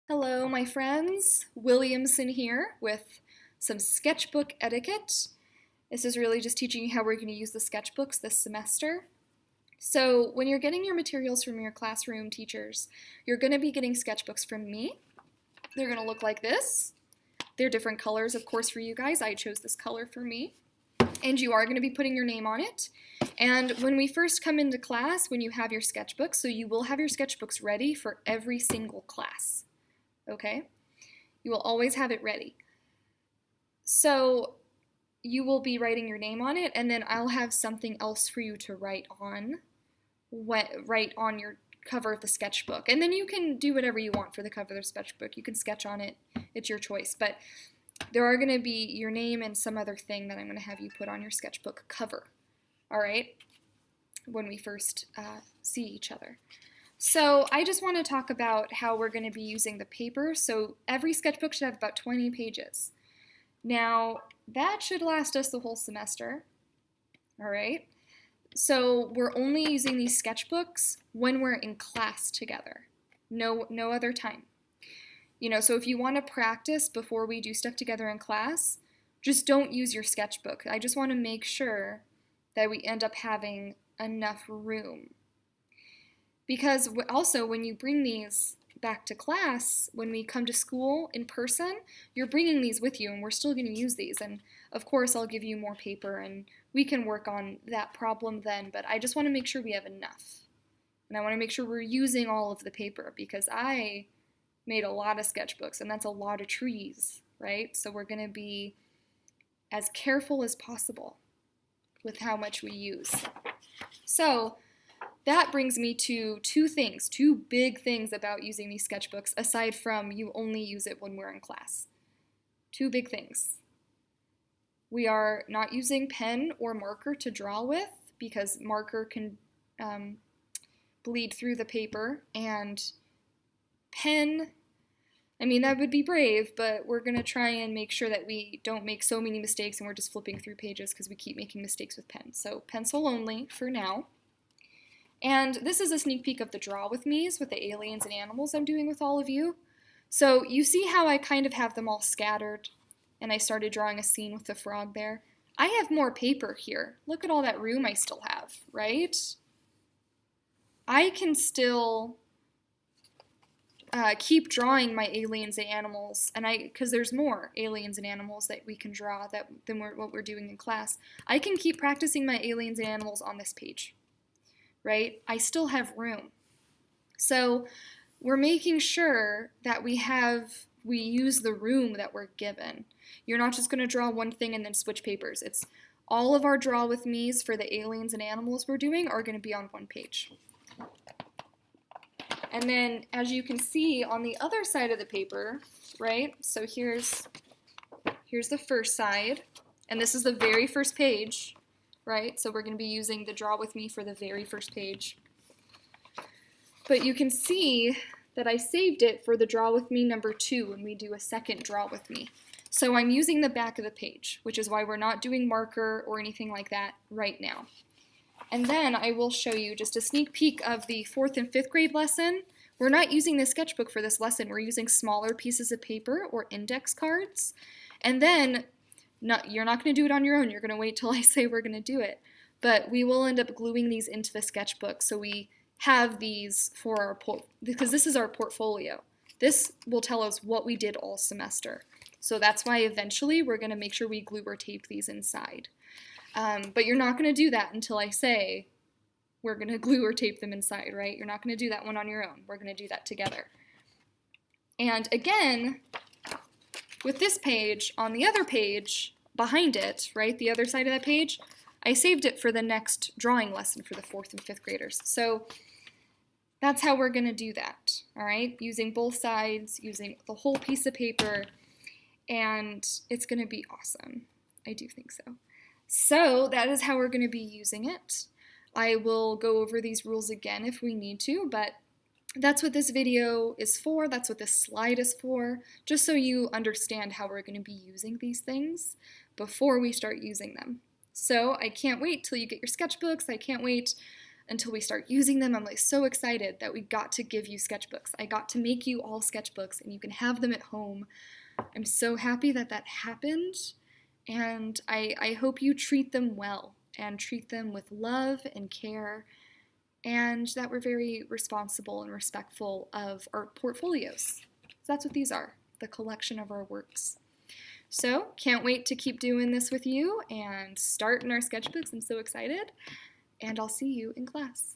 Hello, my friends. Williamson here with some sketchbook etiquette. This is really just teaching you how we're going to use the sketchbooks this semester. So, when you're getting your materials from your classroom teachers, you're going to be getting sketchbooks from me. They're going to look like this. They're different colors, of course, for you guys. I chose this color for me. And you are going to be putting your name on it. And when we first come into class, when you have your sketchbooks, so you will have your sketchbooks ready for every single class. Okay? You will always have it ready. So you will be writing your name on it, and then I'll have something else for you to write on your cover of the sketchbook. And then you can do whatever you want for the cover of the sketchbook. You can sketch on it. It's your choice. But there are going to be your name and some other thing that I'm going to have you put on your sketchbook cover. All right? When we first see each other. So I just want to talk about how we're going to be using the paper. So every sketchbook should have about 20 pages. Now, that should last us the whole semester. All right? So we're only using these sketchbooks when we're in class together. No other time. So if you want to practice before we do stuff together in class, just don't use your sketchbook. I just want to make sure that we end up having enough room. Because also when you bring these back to class, when we come to school in person, you're bringing these with you and we're still going to use these. And of course I'll give you more paper and we can work on that problem then, but I just want to make sure we have enough. And I want to make sure we're using all of the paper because I made a lot of sketchbooks and that's a lot of trees, right? So we're going to be as careful as possible with how much we use. So that brings me to two big things about using these sketchbooks, aside from you only use it when we're in class. Two big things. We are not using pen or marker to draw with because marker can bleed through the paper, and pen, that would be brave, but we're going to try and make sure that we don't make so many mistakes and we're just flipping through pages because we keep making mistakes with pen. So pencil only for now. And this is a sneak peek of the Draw With Me's with the aliens and animals I'm doing with all of you. So you see how I kind of have them all scattered, and I started drawing a scene with the frog there. I have more paper here. Look at all that room I still have, right? I can still keep drawing my aliens and animals, and because there's more aliens and animals that we can draw than what we're doing in class. I can keep practicing my aliens and animals on this page. Right? I still have room. So we're making sure that we use the room that we're given. You're not just going to draw one thing and then switch papers. It's all of our Draw With Me's for the aliens and animals we're doing are going to be on one page. And then as you can see on the other side of the paper, right? So here's the first side, and this is the very first page. Right? So we're going to be using the Draw With Me for the very first page. But you can see that I saved it for the Draw With Me number 2 when we do a second Draw With Me. So I'm using the back of the page, which is why we're not doing marker or anything like that right now. And then I will show you just a sneak peek of the 4th and 5th grade lesson. We're not using the sketchbook for this lesson. We're using smaller pieces of paper or index cards. And then you're not going to do it on your own. You're going to wait till I say we're going to do it. But we will end up gluing these into the sketchbook so we have these for our because this is our portfolio. This will tell us what we did all semester. So that's why eventually we're going to make sure we glue or tape these inside. But you're not going to do that until I say we're going to glue or tape them inside, right? You're not going to do that one on your own. We're going to do that together. And again, with this page, on the other page, behind it, right, the other side of that page, I saved it for the next drawing lesson for the 4th and 5th graders. So that's how we're going to do that, all right, using both sides, using the whole piece of paper, and it's going to be awesome. I do think so. So that is how we're going to be using it. I will go over these rules again if we need to, but that's what this video is for, that's what this slide is for, just so you understand how we're going to be using these things before we start using them. So I can't wait till you get your sketchbooks, I can't wait until we start using them. I'm like so excited that we got to give you sketchbooks. I got to make you all sketchbooks and you can have them at home. I'm so happy that that happened, and I hope you treat them well and treat them with love and care, and that we're very responsible and respectful of our portfolios. So that's what these are, the collection of our works. So can't wait to keep doing this with you and start in our sketchbooks. I'm so excited, and I'll see you in class.